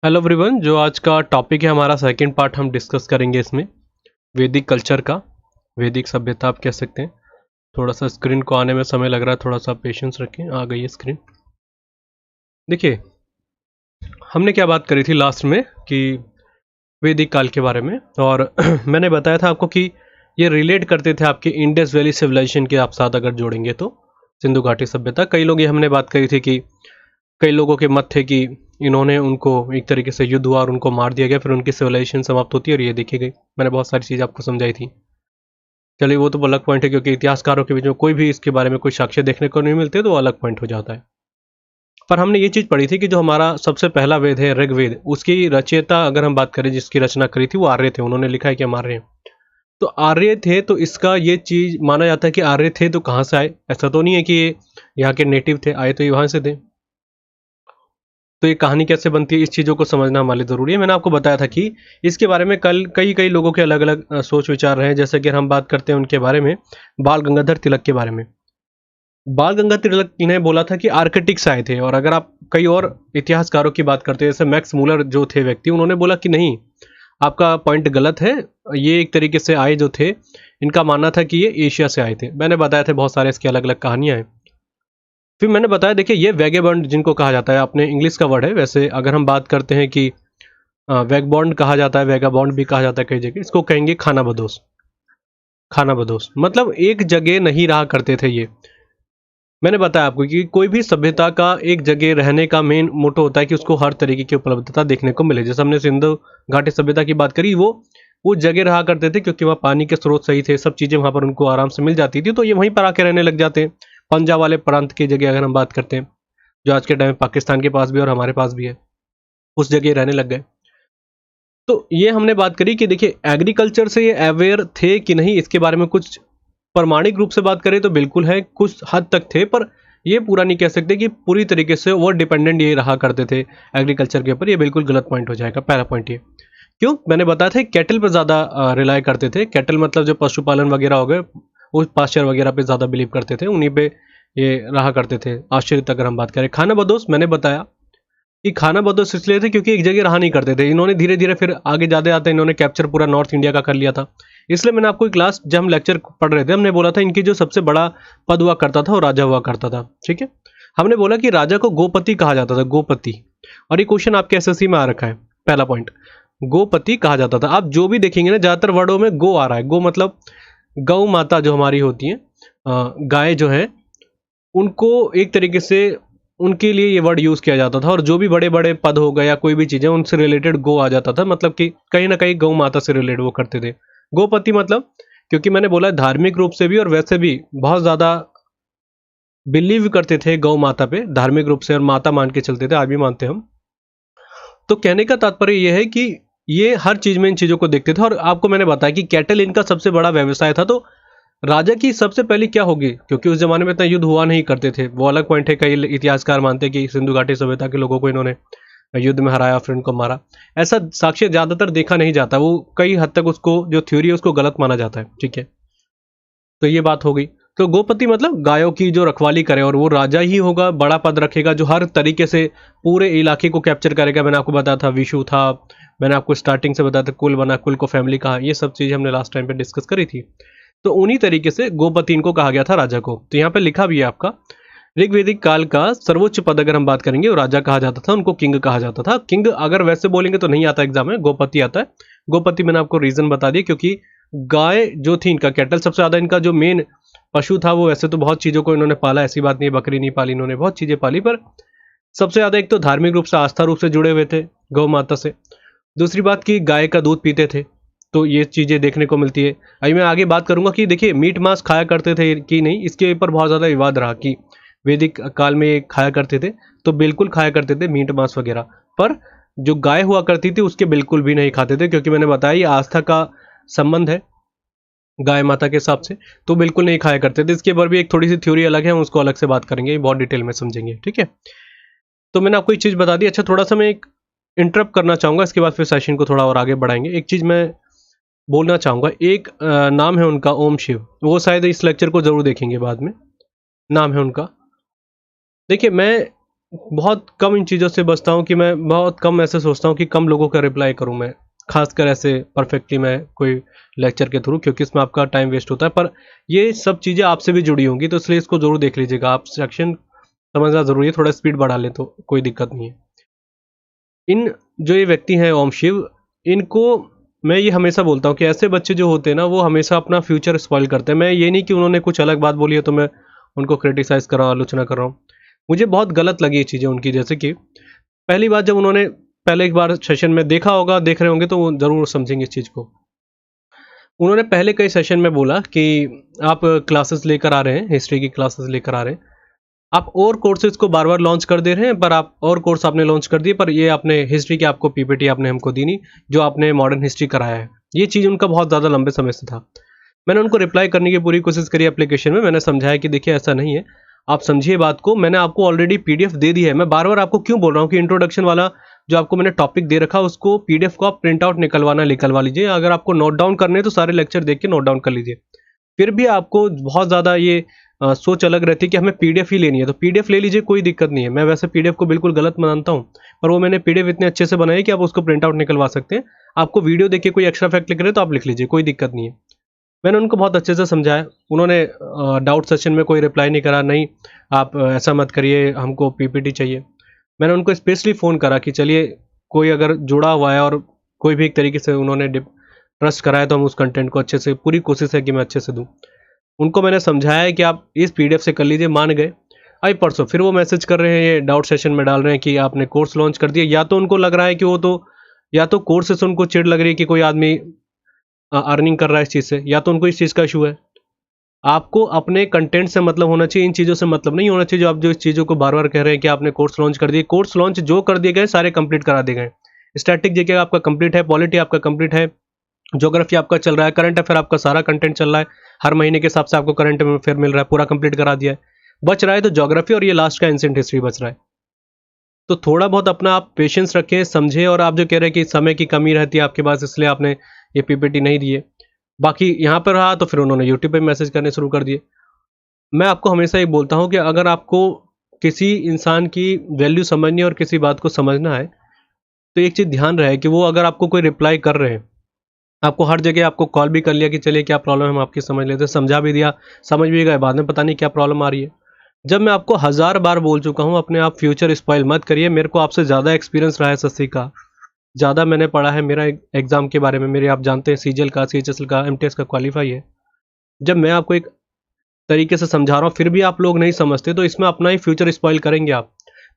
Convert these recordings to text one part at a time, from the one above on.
Hello everyone, जो आज का टॉपिक है हमारा सेकंड पार्ट हम डिस्कस करेंगे इसमें वैदिक कल्चर का। वैदिक सभ्यता आप कह सकते हैं। थोड़ा सा स्क्रीन को आने में समय लग रहा है, थोड़ा सा पेशेंस रखें। आ गई है स्क्रीन। देखिए, हमने क्या बात करी थी लास्ट में कि वैदिक काल के बारे में, और मैंने बताया था आपको कि ये रिलेट करते थे आपके इंडस वैली सिविलाइजेशन के आप साथ अगर जोड़ेंगे तो सिंधु घाटी सभ्यता। कई लोग, ये हमने बात करी थी कि कई लोगों के मत थे कि इन्होंने उनको एक तरीके से युद्ध हुआ और उनको मार दिया गया, फिर उनकी सिविलाइजेशन समाप्त होती है और ये देखी गई। मैंने बहुत सारी चीज़ आपको समझाई थी। चलिए, वो तो अलग पॉइंट है, क्योंकि इतिहासकारों के बीच में कोई भी इसके बारे में कोई साक्ष्य देखने को नहीं मिलते, तो वो अलग पॉइंट हो जाता है। पर हमने ये चीज़ पढ़ी थी कि जो हमारा सबसे पहला वेद है ऋग्वेद, उसकी रचयिता अगर हम बात करें, जिसकी रचना करी थी, वो आर्य थे। उन्होंने लिखा है कि हम आर्य हैं। तो आर्य थे, तो इसका ये चीज़ माना जाता है कि आर्य थे तो कहाँ से आए। ऐसा तो नहीं है कि ये यहाँ के नेटिव थे, आए तो ये वहाँ से थे। तो ये कहानी कैसे बनती है, इस चीज़ों को समझना हमारे लिए ज़रूरी है। मैंने आपको बताया था कि इसके बारे में कल कई कई लोगों के अलग अलग सोच विचार रहे हैं। जैसे कि हम बात करते हैं उनके बारे में, बाल गंगाधर तिलक के बारे में। बाल गंगाधर तिलक ने बोला था कि आर्किटेक्ट्स आए थे, और अगर आप कई और इतिहासकारों की बात करते हैं, जैसे मैक्स मूलर जो थे व्यक्ति, उन्होंने बोला कि नहीं, आपका पॉइंट गलत है। ये एक तरीके से आए जो थे, इनका मानना था कि ये एशिया से आए थे। मैंने बताया था बहुत सारे इसकी अलग अलग कहानियाँ हैं। फिर मैंने बताया, देखिए, ये वैगेबॉन्ड जिनको कहा जाता है, आपने इंग्लिश का वर्ड है। वैसे अगर हम बात करते हैं कि वैगबॉन्ड कहा जाता है, वैगाबॉन्ड भी कहा जाता है कई जगह, इसको कहेंगे खाना बदोश। खाना बदोश मतलब एक जगह नहीं रहा करते थे ये। मैंने बताया आपको कि कोई भी सभ्यता का एक जगह रहने का मेन मोटो होता है कि उसको हर तरीके की उपलब्धता देखने को मिले। जैसे हमने सिंधु घाटी सभ्यता की बात करी, वो जगह रहा करते थे क्योंकि वहाँ पानी के स्रोत सही थे, सब चीज़ें वहाँ पर उनको आराम से मिल जाती थी, तो ये वहीं पर आके रहने लग जाते हैं। पंजाब वाले प्रांत की जगह अगर हम बात करते हैं, जो आज के टाइम में पाकिस्तान के पास भी और हमारे पास भी है, उस जगह रहने लग गए। तो ये हमने बात करी कि देखिए, एग्रीकल्चर से ये अवेयर थे कि नहीं, इसके बारे में कुछ प्रमाणिक रूप से बात करें तो बिल्कुल है, कुछ हद तक थे। पर ये पूरा नहीं कह सकते कि पूरी तरीके से वो डिपेंडेंट ये रहा करते थे एग्रीकल्चर के ऊपर। ये बिल्कुल गलत पॉइंट हो जाएगा। पहला पॉइंट ये, क्यों मैंने बताया था, कैटल पर ज़्यादा रिलाय करते थे। कैटल मतलब जो पशुपालन वगैरह हो गए, वो पास्चर वगैरह पे ज़्यादा बिलीव करते थे, उन्हीं पे ये रहा करते थे। आश्चर्य अगर हम बात करें, खाना बदोश मैंने बताया कि खाना बदोश इसलिए थे क्योंकि एक जगह रहा नहीं करते थे। इन्होंने धीरे धीरे फिर आगे जाते जाते इन्होंने कैप्चर पूरा नॉर्थ इंडिया का कर लिया था। इसलिए मैंने आपको क्लास, जब हम लेक्चर पढ़ रहे थे, हमने बोला था इनकी जो सबसे बड़ा पद हुआ करता था वो राजा हुआ करता था। ठीक है, हमने बोला कि राजा को गोपति कहा जाता था, गोपति। और ये क्वेश्चन आपके एसएससी में आ रखा है। पहला पॉइंट, गोपति कहा जाता था। आप जो भी देखेंगे ना, ज़्यादातर वर्डों में गो आ रहा है। गो मतलब गौ माता जो हमारी होती है, गाय जो है, उनको एक तरीके से उनके लिए ये वर्ड यूज़ किया जाता था। और जो भी बड़े बड़े पद हो गए या कोई भी चीज़ें, उनसे रिलेटेड गो आ जाता था। मतलब कि कहीं ना कहीं गौ माता से रिलेटेड वो करते थे। गोपति मतलब, क्योंकि मैंने बोला धार्मिक रूप से भी और वैसे भी बहुत ज़्यादा बिलीव करते थे गौ माता पे, धार्मिक रूप से, और माता मान के चलते थे, आज भी मानते हैं हम। तो कहने का तात्पर्य ये है कि ये हर चीज़ में इन चीज़ों को देखते थे। और आपको मैंने बताया कि कैटल इनका सबसे बड़ा व्यवसाय था। तो राजा की सबसे पहली क्या होगी, क्योंकि उस जमाने में इतना युद्ध हुआ नहीं करते थे, वो अलग पॉइंट है। कई इतिहासकार मानते हैं कि सिंधु घाटी सभ्यता के लोगों को इन्होंने युद्ध में हराया, फिर उनको मारा। ऐसा साक्ष्य ज्यादातर देखा नहीं जाता, वो कई हद तक उसको जो थ्योरी है उसको गलत माना जाता है। ठीक है, तो ये बात हो गई। तो गोपति मतलब गायों की जो रखवाली करे, और वो राजा ही होगा, बड़ा पद रखेगा, जो हर तरीके से पूरे इलाके को कैप्चर करेगा। मैंने आपको बताया था विशु था, मैंने आपको स्टार्टिंग से बताया था कुल बना, कुल को फैमिली कहा, ये सब चीज़ हमने लास्ट टाइम पे डिस्कस करी थी। तो उन्हीं तरीके से गोपति इनको कहा गया था, राजा को। तो यहाँ पे लिखा भी है आपका, ऋग्वेदिक काल का सर्वोच्च पद अगर हम बात करेंगे, वो राजा कहा जाता था, उनको किंग कहा जाता था। किंग अगर वैसे बोलेंगे तो नहीं आता एग्जाम में, गोपति आता है। गोपति मैंने आपको रीजन बता दिया, क्योंकि गाय जो थी इनका, कैटल सबसे ज्यादा इनका जो मेन पशु था। वो वैसे तो बहुत चीजों को इन्होंने पाला, ऐसी बात नहीं है बकरी नहीं पाली, इन्होंने बहुत चीजें पाली, पर सबसे ज्यादा एक तो धार्मिक रूप से, आस्था रूप से जुड़े हुए थे गौ माता से। दूसरी बात की गाय का दूध पीते थे, तो ये चीज़ें देखने को मिलती है। अभी मैं आगे बात करूंगा कि देखिए, मीट मांस खाया करते थे कि नहीं, इसके ऊपर बहुत ज़्यादा विवाद रहा कि वैदिक काल में ये खाया करते थे। तो बिल्कुल खाया करते थे मीट मांस वगैरह। पर जो गाय हुआ करती थी उसके बिल्कुल भी नहीं खाते थे, क्योंकि मैंने बताया ये आस्था का संबंध है गाय माता के हिसाब से, तो बिल्कुल नहीं खाया करते थे। इसके ऊपर भी एक थोड़ी सी थ्योरी अलग है, हम उसको अलग से बात करेंगे, बहुत डिटेल में समझेंगे। ठीक है, तो मैंने आपको एक चीज़ बता दी। अच्छा, थोड़ा सा मैं एक इंटरप्ट करना चाहूँगा, इसके बाद फिर सेशन को थोड़ा और आगे बढ़ाएंगे। एक चीज़ मैं बोलना चाहूँगा, एक नाम है उनका ओम शिव, वो शायद इस लेक्चर को ज़रूर देखेंगे बाद में। नाम है उनका, देखिए, मैं बहुत कम इन चीज़ों से बचता हूँ कि मैं बहुत कम ऐसे सोचता हूँ कि कम लोगों का रिप्लाई करूँ मैं, खासकर ऐसे परफेक्टली मैं कोई लेक्चर के थ्रू, क्योंकि इसमें आपका टाइम वेस्ट होता है। पर ये सब चीज़ें आपसे भी जुड़ी होंगी, तो इसलिए इसको ज़रूर देख लीजिएगा आप। सेक्शन समझना ज़रूरी है, थोड़ा स्पीड बढ़ा लें तो कोई दिक्कत नहीं है। इन जो ये व्यक्ति हैं ओम शिव, इनको मैं ये हमेशा बोलता हूँ कि ऐसे बच्चे जो होते हैं ना, वो हमेशा अपना फ्यूचर स्पॉइल करते हैं। मैं ये नहीं कि उन्होंने कुछ अलग बात बोली है तो मैं उनको क्रिटिसाइज़ कर रहा हूँ, आलोचना कर रहा हूँ। मुझे बहुत गलत लगी ये चीज़ें उनकी, जैसे कि पहली बात, जब उन्होंने पहले एक बार सेशन में देखा होगा, देख रहे होंगे तो वो ज़रूर समझेंगे इस चीज़ को। उन्होंने पहले कई सेशन में बोला कि आप क्लासेस लेकर आ रहे हैं, हिस्ट्री की क्लासेस लेकर आ रहे हैं, आप और कोर्सेज को बार बार लॉन्च कर दे रहे हैं, पर आप और कोर्स आपने लॉन्च कर दिए, पर ये आपने हिस्ट्री की आपको पीपीटी आपने हमको दी नहीं, जो आपने मॉडर्न हिस्ट्री कराया है। ये चीज़ उनका बहुत ज़्यादा लंबे समय से था। मैंने उनको रिप्लाई करने की पूरी कोशिश करी एप्लीकेशन में, मैंने समझाया कि देखिए ऐसा नहीं है, आप समझिए बात को, मैंने आपको ऑलरेडी पीडीएफ दे दी है। मैं बार बार आपको क्यों बोल रहा हूँ कि इंट्रोडक्शन वाला जो आपको मैंने टॉपिक दे रखा, उसको पीडीएफ को आप प्रिंट आउट निकलवा लीजिए। अगर आपको नोट डाउन करने हैं तो सारे लेक्चर देख के नोट डाउन कर लीजिए। फिर भी आपको बहुत ज़्यादा ये सोच अलग रहती है कि हमें पीडीएफ ही लेनी है, तो पीडीएफ ले लीजिए, कोई दिक्कत नहीं है। मैं वैसे पीडीएफ को बिल्कुल गलत मानता हूँ, पर वो मैंने पीडीएफ इतने अच्छे से बनाई कि आप उसको प्रिंट आउट निकलवा सकते हैं। आपको वीडियो देख के कोई एक्स्ट्रा फैक्ट लिख रहे हैं तो आप लिख लीजिए, कोई दिक्कत नहीं है। मैंने उनको बहुत अच्छे से समझाया। उन्होंने डाउट सेशन में कोई रिप्लाई नहीं करा, नहीं आप ऐसा मत करिए, हमको पीपीटी चाहिए। मैंने उनको स्पेशली फ़ोन करा कि चलिए, कोई अगर जुड़ा हुआ है और कोई भी एक तरीके से उन्होंने ट्रस्ट कराया, तो हम उस कंटेंट को अच्छे से, पूरी कोशिश है कि मैं अच्छे से दूँ। उनको मैंने समझाया है कि आप इस पीडीएफ से कर लीजिए, मान गए। अभी परसों फिर वो मैसेज कर रहे हैं, ये डाउट सेशन में डाल रहे हैं कि आपने कोर्स लॉन्च कर दिया। या तो उनको लग रहा है कि वो तो, या तो कोर्स से उनको चिढ़ लग रही है कि कोई आदमी अर्निंग कर रहा है इस चीज़ से, या तो उनको इस चीज़ का इशू है। आपको अपने कंटेंट से मतलब होना चाहिए, इन चीज़ों से मतलब नहीं होना चाहिए जो आप जो इस चीज़ों को बार-बार कह रहे हैं कि आपने कोर्स लॉन्च कर दिए। कोर्स लॉन्च जो कर दिए गए सारे कंप्लीट करा दिए गए। स्टैटिक जीके आपका कंप्लीट है, पॉलिटी आपका कंप्लीट है, ज्योग्राफी आपका चल रहा है, करंट अफेयर आपका सारा कंटेंट चल रहा है। हर महीने के हिसाब से आपको करंट अफेयर मिल रहा है, पूरा कंप्लीट करा दिया है। बच रहा है तो ज्योग्राफी और ये लास्ट का एंशिएंट हिस्ट्री बच रहा है। तो थोड़ा बहुत अपना आप पेशेंस रखें, समझें। और आप जो कह रहे हैं कि समय की कमी रहती है आपके पास, इसलिए आपने ये पीपीटी नहीं दी है। बाकी यहाँ पर रहा तो फिर उन्होंने यूट्यूब पे मैसेज करने शुरू कर दिए। मैं आपको हमेशा ये बोलता हूँ कि अगर आपको किसी इंसान की वैल्यू समझनी है और किसी बात को समझना है, तो एक चीज़ ध्यान रहे कि वो अगर आपको कोई रिप्लाई कर रहे हैं, आपको हर जगह आपको कॉल भी कर लिया कि चलिए क्या प्रॉब्लम है, हम आपकी समझ लेते हैं, समझा भी दिया, समझ भी गए, बाद में पता नहीं क्या प्रॉब्लम आ रही है। जब मैं आपको 1000 बार बोल चुका हूँ अपने आप फ्यूचर स्पॉइल मत करिए। मेरे को आपसे ज़्यादा एक्सपीरियंस रहा है एसएससी का, ज़्यादा मैंने पढ़ा है, मेरा एग्ज़ाम के बारे में मेरे, आप जानते हैं सीजीएल का, सीएचएसएल का, एमटीएस का क्वालिफाई है। जब मैं आपको एक तरीके से समझा रहा हूँ फिर भी आप लोग नहीं समझते, तो इसमें अपना ही फ्यूचर स्पॉइल करेंगे आप।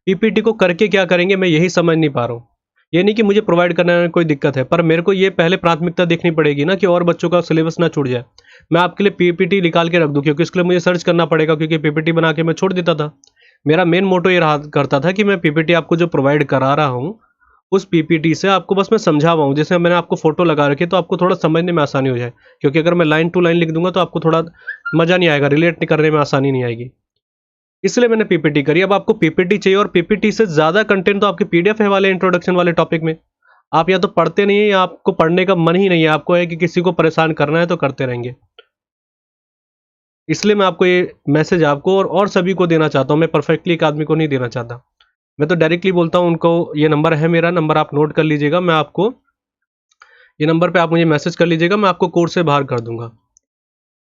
पीपीटी को करके क्या करेंगे, मैं यही समझ नहीं पा रहा हूँ। ये नहीं कि मुझे प्रोवाइड करने में कोई दिक्कत है, पर मेरे को ये पहले प्राथमिकता देखनी पड़ेगी ना कि और बच्चों का सिलेबस ना छूट जाए। मैं आपके लिए पीपीटी निकाल के रख दूँ, क्योंकि इसके लिए मुझे सर्च करना पड़ेगा, क्योंकि पीपीटी बना के मैं छोड़ देता था। मेरा मेन मोटो ये रहा करता था कि मैं पीपीटी आपको जो प्रोवाइड करा रहा हूँ, उस पीपीटी से आपको बस मैं समझा हुआ हूँ। जैसे मैंने आपको फोटो लगा रखी है तो आपको थोड़ा समझने में आसानी हो जाए, क्योंकि अगर मैं लाइन टू लाइन लिख दूंगा तो आपको थोड़ा मज़ा नहीं आएगा, रिलेट करने में आसानी नहीं आएगी। इसलिए मैंने पीपीटी करी। अब आपको पीपीटी चाहिए, और पीपीटी से ज़्यादा कंटेंट तो आपके पीडीएफ है वाले इंट्रोडक्शन वाले टॉपिक में। आप या तो पढ़ते नहीं है, या आपको पढ़ने का मन ही नहीं है, आपको है कि किसी को परेशान करना है तो करते रहेंगे। इसलिए मैं आपको ये मैसेज आपको और सभी को देना चाहता हूँ। मैं परफेक्टली एक आदमी को नहीं देना चाहता। मैं तो डायरेक्टली बोलता हूँ उनको, ये नंबर है मेरा, नंबर आप नोट कर लीजिएगा। मैं आपको ये नंबर पे आप मुझे मैसेज कर लीजिएगा, मैं आपको कोर्स से बाहर कर दूंगा।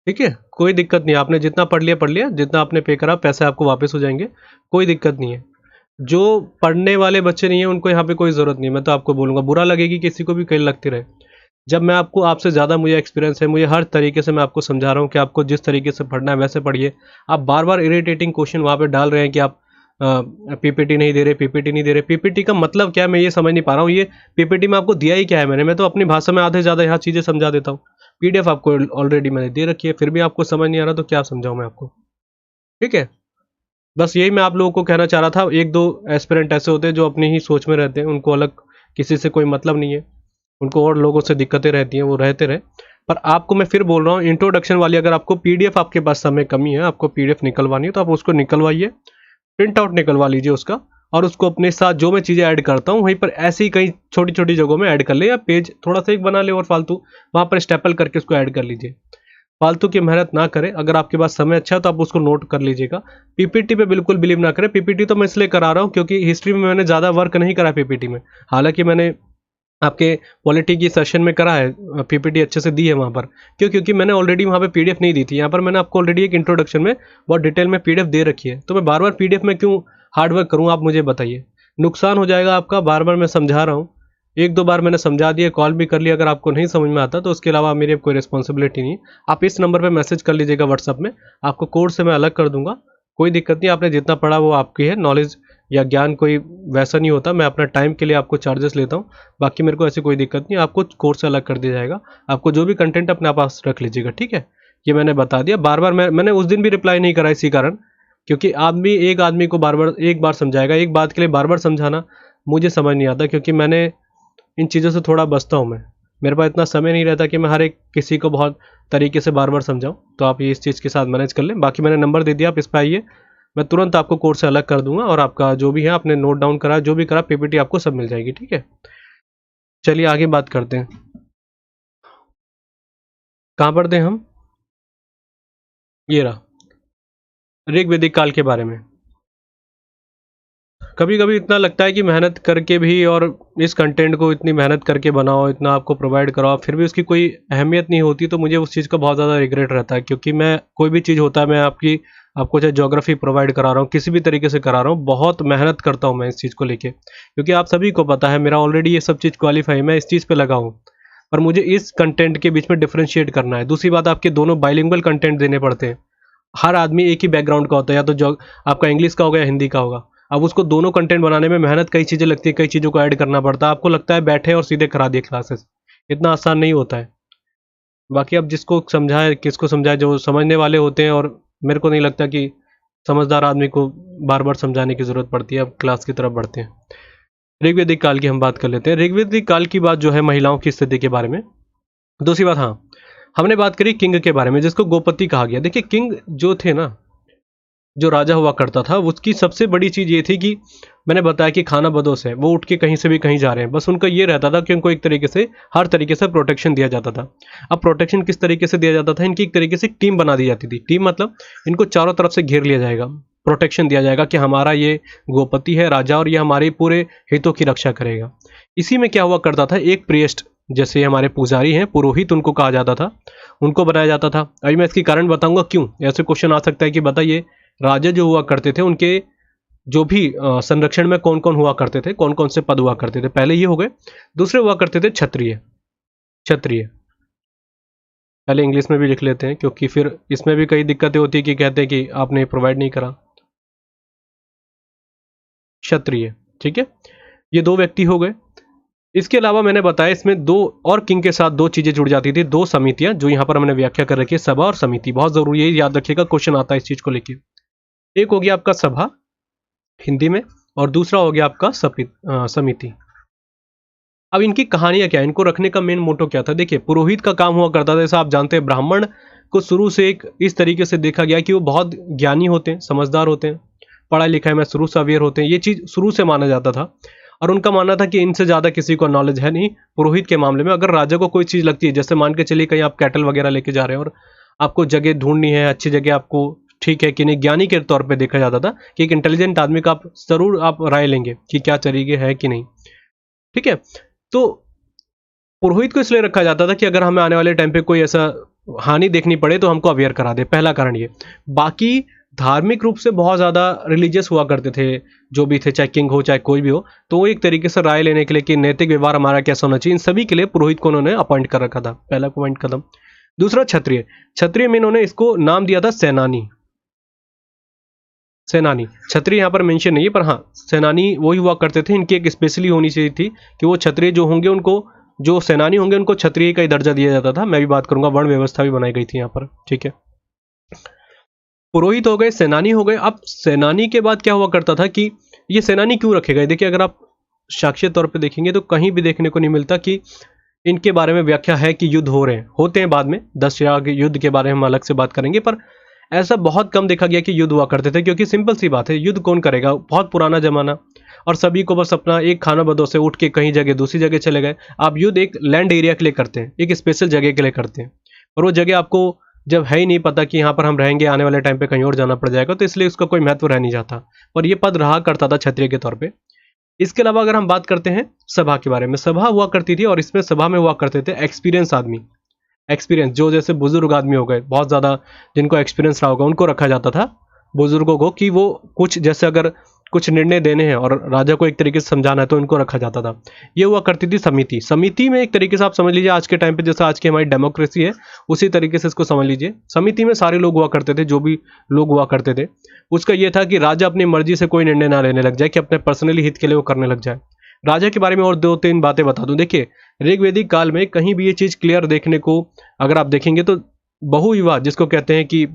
ठीक है, कोई दिक्कत नहीं है। आपने जितना पढ़ लिया, जितना आपने पे करा, पैसे आपको वापस हो जाएंगे, कोई दिक्कत नहीं है। जो पढ़ने वाले बच्चे नहीं है उनको यहाँ पे कोई ज़रूरत नहीं है। मैं तो आपको बोलूँगा, बुरा लगेगी किसी को भी, कहीं लगती रहे। जब मैं आपको, आपसे ज़्यादा मुझे एक्सपीरियंस है, मुझे हर तरीके से मैं आपको समझा रहा हूँ कि आपको जिस तरीके से पढ़ना है वैसे पढ़िए। आप बार बार इरिटेटिंग क्वेश्चन वहाँ पे डाल रहे हैं कि आप पीपीटी नहीं दे रहे, पीपीटी नहीं दे रहे। पीपीटी का मतलब क्या है, मैं ये समझ नहीं पा रहा हूँ। ये पीपीटी में आपको दिया ही क्या है मैंने? मैं तो अपनी भाषा में आधे ज़्यादा यहाँ चीज़ें समझा देता हूँ। पीडीएफ आपको ऑलरेडी मैंने दे रखी है, फिर भी आपको समझ नहीं आ रहा तो क्या समझाऊँ मैं आपको? ठीक है, बस यही मैं आप लोगों को कहना चाह रहा था। एक दो एस्पिरेंट ऐसे होते हैं जो अपनी ही सोच में रहते हैं, उनको अलग किसी से कोई मतलब नहीं है, उनको और लोगों से दिक्कतें रहती हैं, वो रहते रहे। पर आपको मैं फिर बोल रहा हूँ, इंट्रोडक्शन वाली अगर आपको पीडीएफ, आपके पास समय कमी है, आपको पीडीएफ निकलवानी है तो आप उसको निकलवाइए, प्रिंट आउट निकलवा लीजिए उसका, और उसको अपने साथ जो मैं चीज़ें ऐड करता हूँ वहीं पर ऐसे ही कई छोटी छोटी जगहों में ऐड कर ले, या पेज थोड़ा सा एक बना ले और फालतू, वहाँ पर स्टेपल करके उसको ऐड कर लीजिए। फालतू की मेहनत ना करें। अगर आपके पास समय अच्छा है तो आप उसको नोट कर लीजिएगा। पीपीटी पे बिल्कुल बिलीव ना करें। पीपीटी तो मैं इसलिए करा रहा हूँ क्योंकि हिस्ट्री में मैंने ज़्यादा वर्क नहीं करा पीपीटी में। हालांकि मैंने आपके पॉलिटी की सेशन में करा है, पीपीटी अच्छे से दी है वहाँ पर। क्यों? क्योंकि मैंने ऑलरेडी वहाँ पे पीडीएफ नहीं दी थी। यहाँ पर मैंने आपको ऑलरेडी एक इंट्रोडक्शन में बहुत डिटेल में पीडीएफ दे रखी है, तो मैं बार बार पीडीएफ में क्यों हार्ड वर्क करूँ, आप मुझे बताइए। नुकसान हो जाएगा आपका। बार बार मैं समझा रहा हूँ, एक दो बार मैंने समझा दिया, कॉल भी कर लिया। अगर आपको नहीं समझ में आता तो उसके अलावा मेरी अब कोई रिस्पॉन्सिबिलिटी नहीं। आप इस नंबर पर मैसेज कर लीजिएगा व्हाट्सअप में, आपको कोड से मैं अलग कर दूंगा। कोई दिक्कत नहीं, आपने जितना पढ़ा वो आपकी है। नॉलेज या ज्ञान कोई वैसा नहीं होता। मैं अपना टाइम के लिए आपको चार्जेस लेता हूँ, बाकी मेरे को ऐसी कोई दिक्कत नहीं। आपको कोर्स से अलग कर दिया जाएगा। आपको जो भी कंटेंट अपने पास रख लीजिएगा, ठीक है। ये मैंने बता दिया। बार बार मैंने उस दिन भी रिप्लाई नहीं करा इसी कारण, क्योंकि एक आदमी को बार बार एक बार समझाएगा, एक बात के लिए बार बार समझाना मुझे समझ नहीं आता, क्योंकि मैंने इन चीज़ों से थोड़ा बचता हूँ। मैं मेरे पास इतना समय नहीं रहता कि मैं हर एक किसी को बहुत तरीके से बार बार समझाऊँ। तो आप ये इस चीज़ के साथ मैनेज कर लें। बाकी मैंने नंबर दे दिया, आप इस पर आइए, मैं तुरंत आपको कोर्स से अलग कर दूंगा। और आपका जो भी है आपने नोट डाउन करा, जो भी करा, पीपीटी आपको सब मिल जाएगी, ठीक है। चलिए आगे बात करते हैं। कहाँ पर थे हम? ये रहा, ऋग्वेदिक काल के बारे में। कभी कभी इतना लगता है कि मेहनत करके भी, और इस कंटेंट को इतनी मेहनत करके बनाओ, इतना आपको प्रोवाइड कराओ, फिर भी उसकी कोई अहमियत नहीं होती, तो मुझे उस चीज़ का बहुत ज़्यादा रिग्रेट रहता है। क्योंकि मैं कोई भी चीज़ होता है, मैं आपको चाहे ज्योग्राफी प्रोवाइड करा रहा हूँ, किसी भी तरीके से करा रहा हूँ, बहुत मेहनत करता हूँ मैं इस चीज़ को लेके। क्योंकि आप सभी को पता है मेरा ऑलरेडी ये सब चीज़ क्वालिफाई, मैं इस चीज़ पे लगा हूँ। पर मुझे इस कंटेंट के बीच में डिफ्रेंशिएट करना है। दूसरी बात, आपके दोनों बाइलिंगुअल कंटेंट देने पड़ते हैं। हर आदमी एक ही बैकग्राउंड का होता है, या तो जो आपका इंग्लिश का होगा या हिंदी का होगा। अब उसको दोनों कंटेंट बनाने में मेहनत, कई चीज़ें लगती है, कई चीज़ों को ऐड करना पड़ता है। आपको लगता है बैठे और सीधे करा दिए क्लासेस, इतना आसान नहीं होता है। बाकी अब जिसको समझाए, किसको समझाए, जो समझने वाले होते हैं। और मेरे को नहीं लगता कि समझदार आदमी को बार बार समझाने की ज़रूरत पड़ती है। अब क्लास की तरफ बढ़ते हैं। ऋग्वेदिक काल की हम बात कर लेते हैं। ऋग्वेदिक काल की बात जो है महिलाओं की स्थिति के बारे में। दूसरी बात, हाँ, हमने बात करी किंग के बारे में, जिसको गोपति कहा गया। देखिए, किंग जो थे ना, जो राजा हुआ करता था, उसकी सबसे बड़ी चीज़ ये थी कि मैंने बताया कि खाना बदोश है, वो उठ के कहीं से भी कहीं जा रहे हैं। बस उनका ये रहता था कि उनको एक तरीके से, हर तरीके से प्रोटेक्शन दिया जाता था। अब प्रोटेक्शन किस तरीके से दिया जाता था? इनकी एक तरीके से टीम बना दी जाती थी। टीम मतलब इनको चारों तरफ से घेर लिया जाएगा, प्रोटेक्शन दिया जाएगा कि हमारा ये गोपति है राजा, और ये हमारे पूरे हितों की रक्षा करेगा। इसी में क्या हुआ करता था, एक प्रिएस्ट, जैसे हमारे पुजारी हैं, पुरोहित उनको कहा जाता था, उनको बनाया जाता था। अभी मैं इसकी कारण बताऊंगा क्यों। ऐसे क्वेश्चन आ सकता है कि बताइए, राजा जो हुआ करते थे, उनके जो भी संरक्षण में कौन कौन हुआ करते थे, कौन कौन से पद हुआ करते थे, पहले ये हो गए। दूसरे हुआ करते थे क्षत्रिय। क्षत्रिय पहले इंग्लिश में भी लिख लेते हैं, क्योंकि फिर इसमें भी कई दिक्कतें होती है कि कहते हैं कि आपने प्रोवाइड नहीं करा। क्षत्रिय, ठीक है, ये दो व्यक्ति हो गए। इसके अलावा मैंने बताया इसमें दो और किंग के साथ दो चीजें जुड़ जाती थी, दो समितियां, जो यहाँ पर हमने व्याख्या कर रखी है, सभा और समिति। बहुत जरूरी है, याद रखिएगा, क्वेश्चन आता है इस चीज को लेके। एक हो गया आपका सभा हिंदी में, और दूसरा हो गया आपका समिति। अब इनकी कहानियां क्या है, इनको रखने का मेन मोटो क्या था? देखिए, पुरोहित का काम हुआ करता था, जैसा आप जानते हैं, ब्राह्मण को शुरू से एक इस तरीके से देखा गया कि वो बहुत ज्ञानी होते हैं, समझदार होते हैं, पढ़ा लिखा है, मैं शुरू से अवेयर होते हैं, ये चीज़ शुरू से माना जाता था। और उनका मानना था कि इनसे ज़्यादा किसी को नॉलेज है नहीं पुरोहित के मामले में। अगर राजा को कोई चीज़ लगती है, जैसे मान के चलिए कहीं आप कैटल वगैरह लेके जा रहे हैं और आपको जगह ढूंढनी है, अच्छी जगह आपको, ठीक है कि नहीं, ज्ञानी के तौर पे देखा जाता था कि एक इंटेलिजेंट आदमी का आप जरूर आप राय लेंगे कि क्या तरीके है कि नहीं, ठीक है। तो पुरोहित को इसलिए रखा जाता था कि अगर हमें आने वाले टाइम पे कोई ऐसा हानि देखनी पड़े तो हमको अवेयर करा दे, पहला कारण ये। बाकी धार्मिक रूप से बहुत ज़्यादा रिलीजियस हुआ करते थे जो भी थे, चाहे किंग हो चाहे कोई भी हो, तो वो एक तरीके से राय लेने के लिए कि नैतिक व्यवहार हमारा कैसा होना चाहिए, इन सभी के लिए पुरोहित को उन्होंने अपॉइंट कर रखा था, पहला पॉइंट कदम। दूसरा क्षत्रिय। क्षत्रिय में इन्होंने इसको नाम दिया था सेनानी। सेनानी, क्षत्रिय यहाँ पर मेंशन नहीं है, पर हाँ, सेनानी वही हुआ करते थे। इनकी एक स्पेशली होनी चाहिए थी कि वो क्षत्रिय जो होंगे, उनको, जो सेनानी होंगे, उनको क्षत्रिय का ही दर्जा दिया जाता था। मैं भी बात करूंगा, वर्ण व्यवस्था भी बनाई गई थी यहाँ पर, ठीक है। पुरोहित हो गए, सेनानी हो गए। अब सेनानी के बाद क्या हुआ करता था कि ये सेनानी क्यों रखे गए? देखिए, अगर आप साक्ष्य तौर पे देखेंगे तो कहीं भी देखने को नहीं मिलता कि इनके बारे में व्याख्या है कि युद्ध हो रहे हैं, होते हैं बाद में, 10 युद्ध के बारे में हम अलग से बात करेंगे, पर ऐसा बहुत कम देखा गया कि युद्ध हुआ करते थे। क्योंकि सिंपल सी बात है, युद्ध कौन करेगा, बहुत पुराना जमाना, और सभी को बस अपना एक खाना बदों से उठ के कहीं जगह दूसरी जगह चले गए। आप युद्ध एक लैंड एरिया के लिए करते हैं, एक स्पेशल जगह के लिए करते हैं, और वो जगह आपको जब है ही नहीं पता कि यहाँ पर हम रहेंगे, आने वाले टाइम पे कहीं और जाना पड़ जाएगा, तो इसलिए उसका कोई महत्व रह नहीं जाता। पर यह पद रहा करता था क्षत्रिय के तौर पे। इसके अलावा अगर हम बात करते हैं सभा के बारे में, सभा हुआ करती थी और इसमें सभा में हुआ करते थे एक्सपीरियंस आदमी। एक्सपीरियंस जो जैसे बुजुर्ग आदमी हो गए, बहुत ज़्यादा जिनको एक्सपीरियंस रहा होगा, उनको रखा जाता था, बुजुर्गों को, कि वो कुछ जैसे अगर कुछ निर्णय देने हैं और राजा को एक तरीके से समझाना है तो इनको रखा जाता था। ये हुआ करती थी समिति। समिति में एक तरीके से आप समझ लीजिए आज के टाइम पे जैसे आज की हमारी डेमोक्रेसी है, उसी तरीके से इसको समझ लीजिए। समिति में सारे लोग हुआ करते थे, जो भी लोग हुआ करते थे। उसका ये था कि राजा अपनी मर्जी से कोई निर्णय ना लेने लग जाए, कि अपने पर्सनली हित के लिए वो करने लग जाए। राजा के बारे में और 2-3 बातें बता दूं। देखिए, ऋग्वेदिक काल में कहीं भी ये चीज़ क्लियर देखने को अगर आप देखेंगे तो बहुविवाह जिसको कहते हैं कि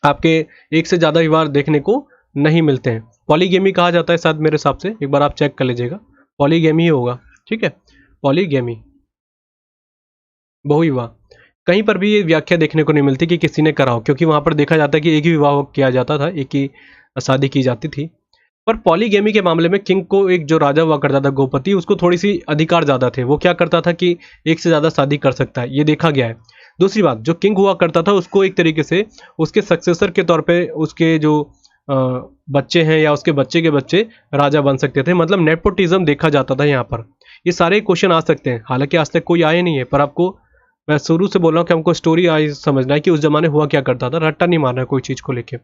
आपके एक से ज़्यादा विवाह देखने को नहीं मिलते हैं। पॉलीगेमी कहा जाता है शायद, मेरे हिसाब से, एक बार आप चेक कर लीजिएगा, पॉलीगेमी ही होगा, ठीक है, पॉलीगेमी, बहुविवाह। कहीं पर भी ये व्याख्या देखने को नहीं मिलती कि किसी ने करा हो, क्योंकि वहां पर देखा जाता है कि एक ही विवाह किया जाता था, एक ही शादी की जाती थी। पर पॉलीगेमी के मामले में किंग को, एक जो राजा हुआ करता था गोपति, उसको थोड़ी सी अधिकार ज़्यादा थे। वो क्या करता था कि एक से ज़्यादा शादी कर सकता है, ये देखा गया है। दूसरी बात, जो किंग हुआ करता था उसको एक तरीके से उसके सक्सेसर के तौर पे उसके जो बच्चे हैं या उसके बच्चे के बच्चे राजा बन सकते थे। मतलब नेपोटिज्म देखा जाता था यहाँ पर। ये सारे क्वेश्चन आ सकते हैं, हालांकि आज तक कोई आए नहीं है, पर आपको मैं शुरू से बोल रहा हूँ कि हमको स्टोरी आज समझना है कि उस जमाने हुआ क्या करता था, रट्टा नहीं मारना है कोई चीज़ को लेके।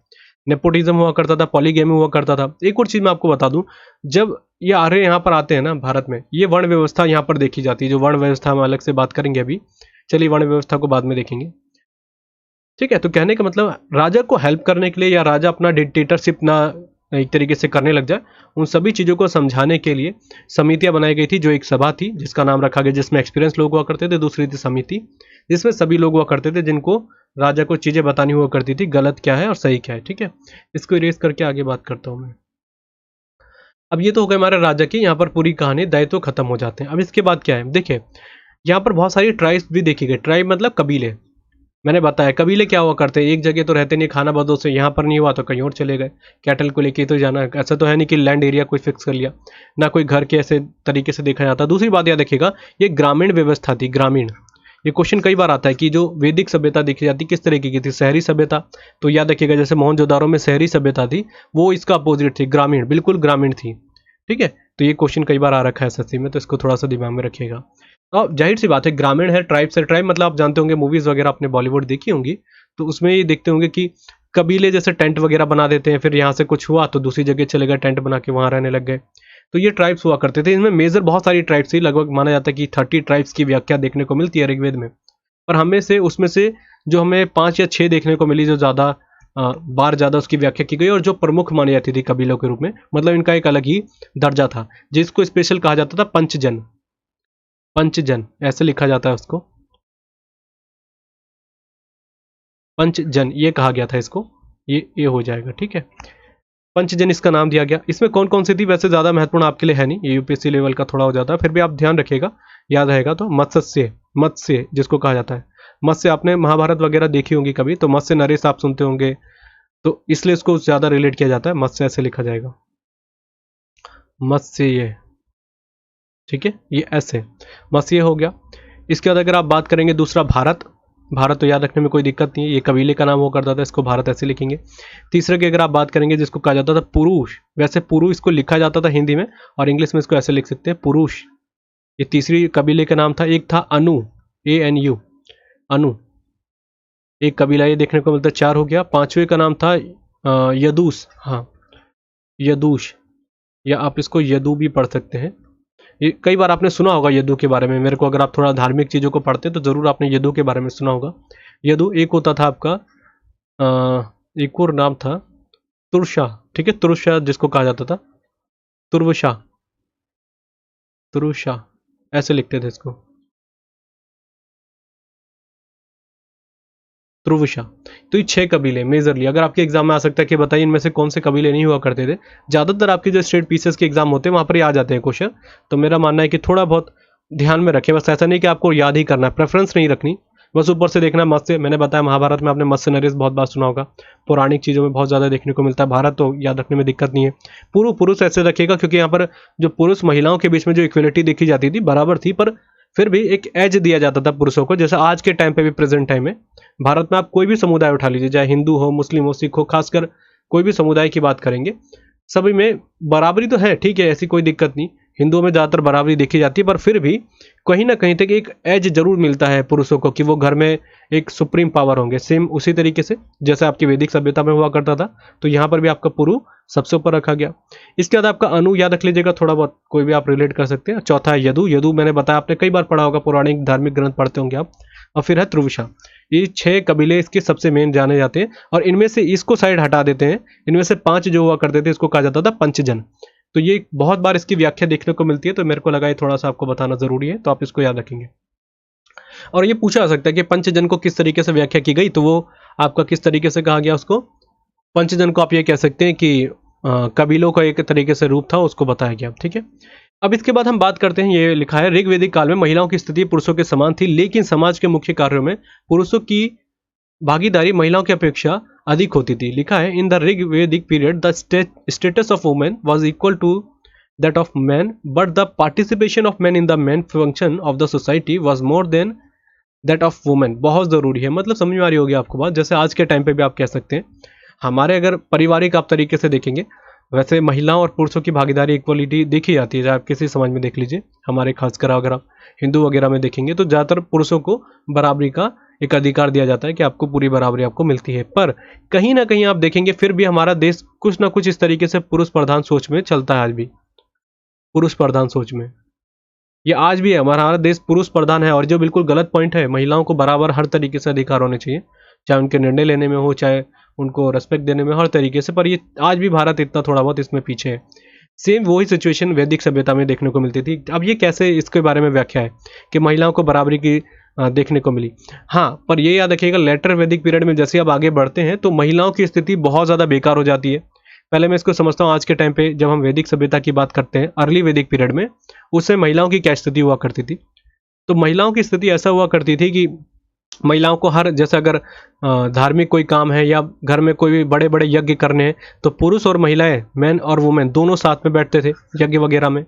नेपोटिज्म हुआ करता था, पॉलीगेमी हुआ करता था। एक और चीज़ मैं आपको बता दूं, जब ये आर्य यहाँ पर आते हैं ना भारत में, ये वर्ण व्यवस्था यहाँ पर देखी जाती है। जो वर्ण व्यवस्था हम अलग से बात करेंगे अभी, चलिए वर्ण व्यवस्था को बाद में देखेंगे, ठीक है। तो कहने का मतलब, राजा को हेल्प करने के लिए या राजा अपना डिक्टेटरशिप ना एक तरीके से करने लग जाए, उन सभी चीज़ों को समझाने के लिए समितियां बनाई गई थी। जो एक सभा थी जिसका नाम रखा गया, जिसमें एक्सपीरियंस लोग हुआ करते थे। दूसरी थी समिति, जिसमें सभी लोग हुआ करते थे जिनको राजा को चीज़ें बतानी हुआ करती थी, गलत क्या है और सही क्या है, ठीक है। इसको इरेज करके आगे बात करता हूँ मैं। अब ये तो हो गया हमारे राजा की, यहाँ पर पूरी कहानी, दायित्व खत्म हो जाते हैं। अब इसके बाद क्या है, देखिए यहाँ पर बहुत सारी ट्राइब्स भी देखी गई। ट्राइब मतलब कबीले। मैंने बताया कबीले क्या हुआ करते हैं, एक जगह तो रहते नहीं, खाना बदों से यहाँ पर नहीं हुआ तो कहीं और चले गए, कैटल को लेके तो जाना। ऐसा तो है नहीं कि लैंड एरिया कोई फिक्स कर लिया, ना कोई घर के ऐसे तरीके से देखा जाता। दूसरी बात याद रखिएगा, ये ग्रामीण व्यवस्था थी, ग्रामीण। ये क्वेश्चन कई बार आता है कि जो वैदिक सभ्यता देखी जाती किस तरीके की थी, शहरी सभ्यता। तो याद रखिएगा जैसे मोहनजोदारो में शहरी सभ्यता थी, वो इसका अपोजिट थी, ग्रामीण, बिल्कुल ग्रामीण थी, ठीक है। तो ये क्वेश्चन कई बार आ रखा है एसएससी में, तो इसको थोड़ा सा दिमाग में रखिएगा। तो जाहिर सी बात है, ग्रामीण है, ट्राइब से, ट्राइब मतलब आप जानते होंगे, मूवीज वगैरह आपने बॉलीवुड देखी होंगी, तो उसमें ये देखते होंगे कि कबीले जैसे टेंट वगैरह बना देते हैं, फिर यहाँ से कुछ हुआ तो दूसरी जगह चले गए, टेंट बना के वहाँ रहने लग गए। तो ये ट्राइब्स हुआ करते थे। इनमें मेजर बहुत सारी ट्राइब्स थी, लगभग माना जाता है कि 30 ट्राइब्स की व्याख्या देखने को मिलती है ऋग्वेद में। पर हमें से उसमें से जो हमें 5 या 6 देखने को मिली, जो ज़्यादा बार ज़्यादा उसकी व्याख्या की गई और जो प्रमुख मानी जाती थी कबीलों के रूप में, मतलब इनका एक अलग ही दर्जा था, जिसको स्पेशल कहा जाता था पंचजन। पंचजन ऐसे लिखा जाता है उसको, पंचजन ये कहा गया था इसको, ये हो जाएगा, ठीक है। पंचजन इसका नाम दिया गया। इसमें कौन कौन सी थी, वैसे ज़्यादा महत्वपूर्ण आपके लिए है नहीं, ये यूपीएससी लेवल का थोड़ा हो जाता है, फिर भी आप ध्यान रखिएगा, याद रहेगा तो। मत्स्य, मत्स्य जिसको कहा जाता है, मत्स्य आपने महाभारत वगैरह देखी होंगी कभी, तो मत्स्य नरेश आप सुनते होंगे, तो इसलिए इसको ज़्यादा रिलेट किया जाता है। मत्स्य ऐसे लिखा जाएगा, मत्स्य, ये ठीक है, ये ऐसे मत्स्य हो गया। इसके बाद अगर आप बात करेंगे दूसरा, भारत। भारत तो याद रखने में कोई दिक्कत नहीं है, ये कबीले का नाम हुआ करता था, इसको भारत ऐसे लिखेंगे। तीसरे की अगर आप बात करेंगे, जिसको कहा जाता था पुरुष, वैसे पुरु इसको लिखा जाता था हिंदी में, और इंग्लिश में इसको ऐसे लिख सकते हैं, पुरुष। ये तीसरी कबीले का नाम था। एक था अनु, ANU, अनु, एक कबीला ये देखने को मिलता है, 4 हो गया। पांचवें का नाम था यदूस, हाँ यदूश, या आप इसको यदु भी पढ़ सकते हैं। ये कई बार आपने सुना होगा यदु के बारे में, मेरे को अगर आप थोड़ा धार्मिक चीज़ों को पढ़ते हैं तो ज़रूर आपने यदु के बारे में सुना होगा। यदु एक होता था आपका, एक और नाम था तुरशा, ठीक है, तुरशा जिसको कहा जाता था, तुर्वशा, तुरुशा ऐसे लिखते थे इसको, तुर्वशा। तो ये 6 कबीले मेजरली अगर आपके एग्जाम में आ सकता है कि बताइए इनमें से कौन से कबीले नहीं हुआ करते थे। ज़्यादातर आपके जो स्टेट पीसेस के एग्जाम होते हैं वहाँ पर ही आ जाते हैं क्वेश्चन। तो मेरा मानना है कि थोड़ा बहुत ध्यान में रखें, बस ऐसा नहीं कि आपको याद ही करना है, प्रेफरेंस नहीं रखनी, बस ऊपर से देखना। मत्स्य मैंने बताया, महाभारत में आपने मत्स्य नरेश बहुत बार सुना होगा, पौराणिक चीज़ों में बहुत ज़्यादा देखने को मिलता है। भारत तो याद रखने में दिक्कत नहीं है। पुरुष ऐसे रखिएगा, क्योंकि यहाँ पर जो पुरुष महिलाओं के बीच में जो इक्वलिटी देखी जाती थी बराबर थी, पर फिर भी एक एज दिया जाता था पुरुषों को। जैसे आज के टाइम पे भी, प्रेजेंट टाइम में भारत में आप कोई भी समुदाय उठा लीजिए, चाहे हिंदू हो, मुस्लिम हो, सिख हो, खासकर कोई भी समुदाय की बात करेंगे, सभी में बराबरी तो है, ठीक है, ऐसी कोई दिक्कत नहीं। हिंदुओं में ज़्यादातर बराबरी देखी जाती है, पर फिर भी कहीं ना कहीं तक एक एज जरूर मिलता है पुरुषों को कि वो घर में एक सुप्रीम पावर होंगे। सेम उसी तरीके से जैसे आपकी वैदिक सभ्यता में हुआ करता था, तो यहाँ पर भी आपका पुरु सबसे ऊपर रखा गया। इसके बाद आपका अनु याद रख लीजिएगा, थोड़ा बहुत कोई भी आप रिलेट कर सकते हैं। चौथा है यदु। यदु मैंने बताया, आपने कई बार पढ़ा होगा, पौराणिक धार्मिक ग्रंथ पढ़ते होंगे आप। और फिर है त्रुविशा। ये 6 कबीले इसके सबसे मेन जाने जाते हैं, और इनमें से इसको साइड हटा देते हैं। इनमें से 5 जो हुआ करते थे, इसको कहा जाता था पंचजन। तो ये बहुत बार इसकी व्याख्या देखने को मिलती है, तो मेरे को लगा ये थोड़ा सा आपको बताना जरूरी है, तो आप इसको याद रखेंगे। और ये पूछा जा सकता है कि पंचजन को किस तरीके से व्याख्या की गई, तो वो आपका किस तरीके से कहा गया उसको। पंचजन को आप ये कह सकते हैं कि कबीलों का एक तरीके से रूप था, उसको बताया गया, ठीक है। अब इसके बाद हम बात करते हैं, ये लिखा है ऋग्वैदिक काल में महिलाओं की स्थिति पुरुषों के समान थी, लेकिन समाज के मुख्य कार्यों में पुरुषों की भागीदारी महिलाओं की अपेक्षा अधिक होती थी। लिखा है in the Rigvedic period the status of women was equal to that of man, but the participation of man in the main function of the society was more than that of women. बहुत जरूरी है, मतलब समझ में आ रही होगी आपको बात। जैसे आज के टाइम पे भी आप कह सकते हैं, हमारे अगर पारिवारिक आप तरीके से देखेंगे, वैसे महिलाओं और पुरुषों की भागीदारी इक्वलिटी देखी जाती है। आप किसी समाज में देख लीजिए, हमारे खासकर अगर आप हिंदू वगैरह में देखेंगे, तो ज़्यादातर पुरुषों को बराबरी का एक अधिकार दिया जाता है कि आपको पूरी बराबरी आपको मिलती है। पर कहीं ना कहीं आप देखेंगे, फिर भी हमारा देश कुछ ना कुछ इस तरीके से पुरुष प्रधान सोच में चलता है। आज भी पुरुष प्रधान सोच में ये आज भी है, हमारा देश पुरुष प्रधान है। और जो बिल्कुल गलत पॉइंट है, महिलाओं को बराबर हर तरीके से अधिकार होने चाहिए, चाहे उनके निर्णय लेने में हो, चाहे उनको रेस्पेक्ट देने में, हर तरीके से। पर ये आज भी भारत इतना थोड़ा बहुत इसमें पीछे है। सेम वही सिचुएशन वैदिक सभ्यता में देखने को मिलती थी। अब ये कैसे, इसके बारे में व्याख्या है कि महिलाओं को बराबरी की देखने को मिली। हाँ, पर ये याद रखिएगा, लेटर वैदिक पीरियड में जैसे अब आगे बढ़ते हैं, तो महिलाओं की स्थिति बहुत ज़्यादा बेकार हो जाती है। पहले मैं इसको समझता हूँ, आज के टाइम पे जब हम वैदिक सभ्यता की बात करते हैं, अर्ली वैदिक पीरियड में, उससे महिलाओं की क्या स्थिति हुआ करती थी। तो महिलाओं की स्थिति ऐसा हुआ करती थी कि महिलाओं को हर, जैसे अगर धार्मिक कोई काम है या घर में कोई बड़े बड़े यज्ञ करने हैं, तो पुरुष और महिलाएं, मैन और वुमेन, दोनों साथ में बैठते थे यज्ञ वगैरह में।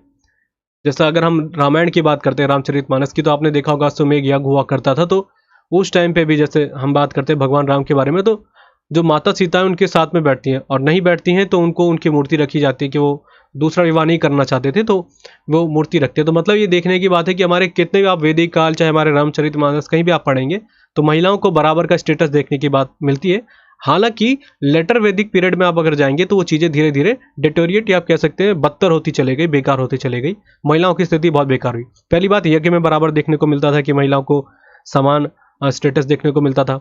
जैसा अगर हम रामायण की बात करते हैं, रामचरितमानस की, तो आपने देखा होगा अश्वमेध यज्ञ हुआ करता था। तो उस टाइम पे भी जैसे हम बात करते हैं भगवान राम के बारे में, तो जो माता सीता है उनके साथ में बैठती हैं, और नहीं बैठती हैं तो उनको उनकी मूर्ति रखी जाती है कि वो दूसरा विवाह नहीं करना चाहते थे, तो वो मूर्ति रखते हैं। तो मतलब ये देखने की बात है कि हमारे कितने भी आप वैदिक काल, चाहे हमारे रामचरितमानस, कहीं भी आप पढ़ेंगे, तो महिलाओं को बराबर का स्टेटस देखने की बात मिलती है। हालांकि लेटर वैदिक पीरियड में आप अगर जाएंगे, तो वो चीज़ें धीरे धीरे डिटोरिएट, या आप कह सकते हैं बदतर होती चली गई, बेकार होती चली गई। महिलाओं की स्थिति बहुत बेकार हुई। पहली बात, यज्ञ में बराबर देखने को मिलता था कि महिलाओं को समान स्टेटस देखने को मिलता था।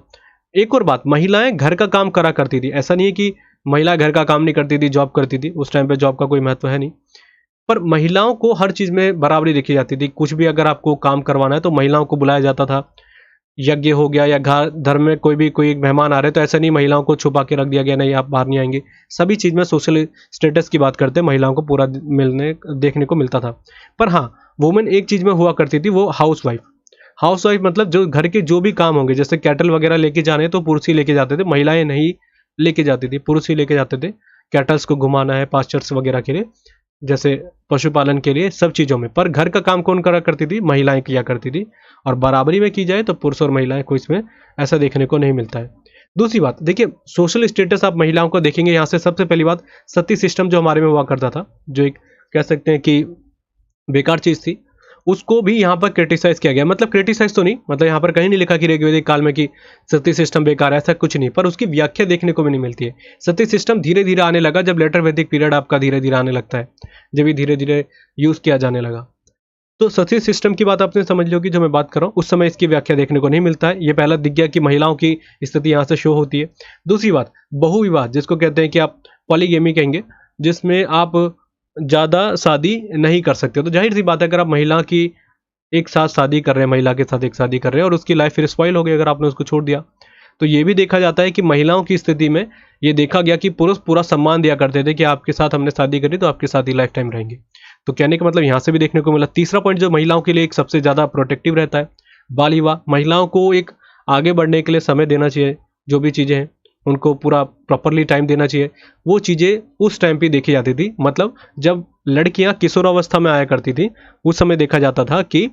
एक और बात, महिलाएं घर का काम करा करती थी। ऐसा नहीं है कि महिला घर का काम नहीं करती थी, जॉब करती थी। उस टाइम पे जॉब का कोई महत्व है नहीं, पर महिलाओं को हर चीज़ में बराबरी देखी जाती थी। कुछ भी अगर आपको काम करवाना है, तो महिलाओं को बुलाया जाता था। यज्ञ हो गया, या घर में कोई मेहमान आ रहे, तो ऐसा नहीं महिलाओं को छुपा के रख दिया गया, नहीं आप बाहर नहीं आएंगे। सभी चीज़ में सोशल स्टेटस की बात करते हैं, महिलाओं को पूरा मिलने देखने को मिलता था। पर हाँ, वुमेन एक चीज़ में हुआ करती थी, वो हाउस वाइफ मतलब जो घर के जो भी काम होंगे, जैसे कैटल वगैरह लेके जाने, तो पुरुष ही लेके जाते थे, महिलाएं नहीं लेके जाती थी, पुरुष ही लेके जाते थे। कैटल्स को घुमाना है, पास्चर्स वगैरह के लिए, जैसे पशुपालन के लिए, सब चीज़ों में। पर घर का काम कौन करा करती थी? महिलाएं किया करती थी। और बराबरी में की जाए तो पुरुष और महिलाएं को इसमें ऐसा देखने को नहीं मिलता है। दूसरी बात देखिए, सोशल स्टेटस आप महिलाओं को देखेंगे, यहाँ से सबसे पहली बात, सती सिस्टम जो हमारे में हुआ करता था, जो एक कह सकते हैं कि बेकार चीज़ थी, उसको भी यहाँ पर क्रिटिसाइज किया गया। मतलब क्रिटिसाइज तो नहीं, मतलब यहाँ पर कहीं नहीं लिखा कि ऋग्वैदिक काल में कि सती सिस्टम बेकार है, ऐसा कुछ नहीं, पर उसकी व्याख्या देखने को भी नहीं मिलती है। सती सिस्टम धीरे धीरे आने लगा जब लेटर वैदिक पीरियड आपका धीरे धीरे आने लगता है, जब ये धीरे धीरे यूज किया जाने लगा। तो सती सिस्टम की बात आपने समझ लो कि जो मैं बात कर रहा हूँ, उस समय इसकी व्याख्या देखने को नहीं मिलता है। ये पहला दिख गया कि महिलाओं की स्थिति यहाँ से शो होती है। दूसरी बात, बहुविवाह, जिसको कहते हैं कि आप पॉलीगेमी कहेंगे, जिसमें आप ज़्यादा शादी नहीं कर सकते। तो जाहिर सी बात है, अगर आप महिला की एक साथ शादी कर रहे हैं, महिला के साथ एक शादी कर रहे हैं, और उसकी लाइफ फिर स्पॉइल हो गई अगर आपने उसको छोड़ दिया। तो ये भी देखा जाता है कि महिलाओं की स्थिति में ये देखा गया कि पुरुष पूरा सम्मान दिया करते थे कि आपके साथ हमने शादी करी तो आपके साथ ही लाइफ टाइम रहेंगे। तो कहने का मतलब यहाँ से भी देखने को मिला। तीसरा पॉइंट जो महिलाओं के लिए एक सबसे ज़्यादा प्रोटेक्टिव रहता है, बाल विवाह। महिलाओं को एक आगे बढ़ने के लिए समय देना चाहिए, जो भी चीज़ें हैं उनको पूरा प्रॉपरली टाइम देना चाहिए। वो चीज़ें उस टाइम पे देखी जाती थी। मतलब जब लड़कियां किशोरावस्था में आया करती थी, उस समय देखा जाता था कि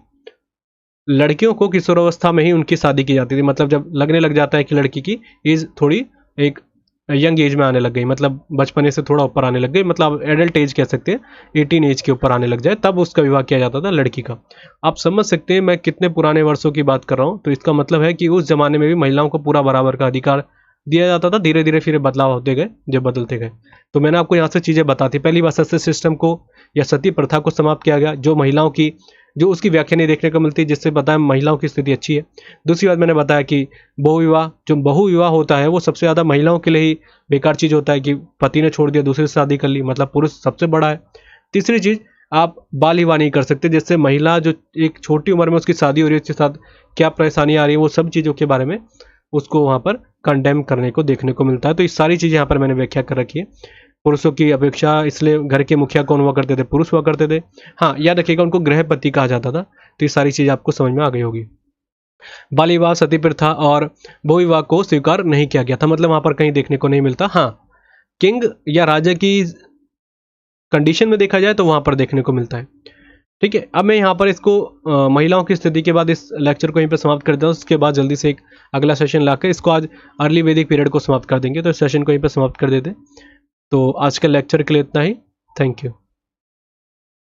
लड़कियों को किशोरावस्था में ही उनकी शादी की जाती थी, मतलब जब लगने लग जाता है कि लड़की की एज थोड़ी एक यंग एज में आने लग गई, मतलब बचपने से थोड़ा ऊपर आने लग गई, मतलब एडल्ट एज कह सकते हैं, 18 एज के ऊपर आने लग जाए, तब उसका विवाह किया जाता था लड़की का। आप समझ सकते हैं मैं कितने पुराने वर्षों की बात कर रहा हूँ। तो इसका मतलब है कि उस जमाने में भी महिलाओं को पूरा बराबर का अधिकार दिया जाता था। धीरे धीरे फिर बदलाव होते गए, जब बदलते गए। तो मैंने आपको यहाँ से चीज़ें बताती। पहली बात, सती सिस्टम को या सती प्रथा को समाप्त किया गया, जो महिलाओं की जो उसकी व्याख्या नहीं देखने को मिलती, जिससे बताया महिलाओं की स्थिति अच्छी है। दूसरी बात मैंने बताया कि बहुविवाह, जो बहुविवाह होता है वो सबसे ज़्यादा महिलाओं के लिए ही बेकार चीज़ होता है, कि पति ने छोड़ दिया, दूसरे से शादी कर ली, मतलब पुरुष सबसे बड़ा है। तीसरी चीज़, आप बाल विवाह नहीं कर सकते, जिससे महिला जो एक छोटी उम्र में उसकी शादी हो रही है, उसके साथ क्या परेशानी आ रही है, वो सब चीज़ों के बारे में उसको वहाँ पर कंडेम करने को देखने को मिलता है। तो ये सारी चीज़ें यहाँ पर मैंने व्याख्या कर रखी है। पुरुषों की अपेक्षा इसलिए घर के मुखिया कौन हुआ करते थे? पुरुष हुआ करते थे। हाँ, याद रखिएगा उनको गृहपति कहा जाता था। तो ये सारी चीज़ आपको समझ में आ गई होगी। बाल विवाह, सती प्रथा और बहुविवाह को स्वीकार नहीं किया गया था, मतलब वहाँ पर कहीं देखने को नहीं मिलता। हाँ, किंग या राजा की कंडीशन में देखा जाए तो वहाँ पर देखने को मिलता है। ठीक है, अब मैं यहाँ पर इसको महिलाओं की स्थिति के बाद इस लेक्चर को यहीं पर समाप्त कर देता हूँ। उसके बाद जल्दी से एक अगला सेशन लाकर इसको आज अर्ली वैदिक पीरियड को समाप्त कर देंगे। तो इस सेशन को यहीं पर समाप्त कर देते। तो आज के लेक्चर के लिए इतना ही। Thank you.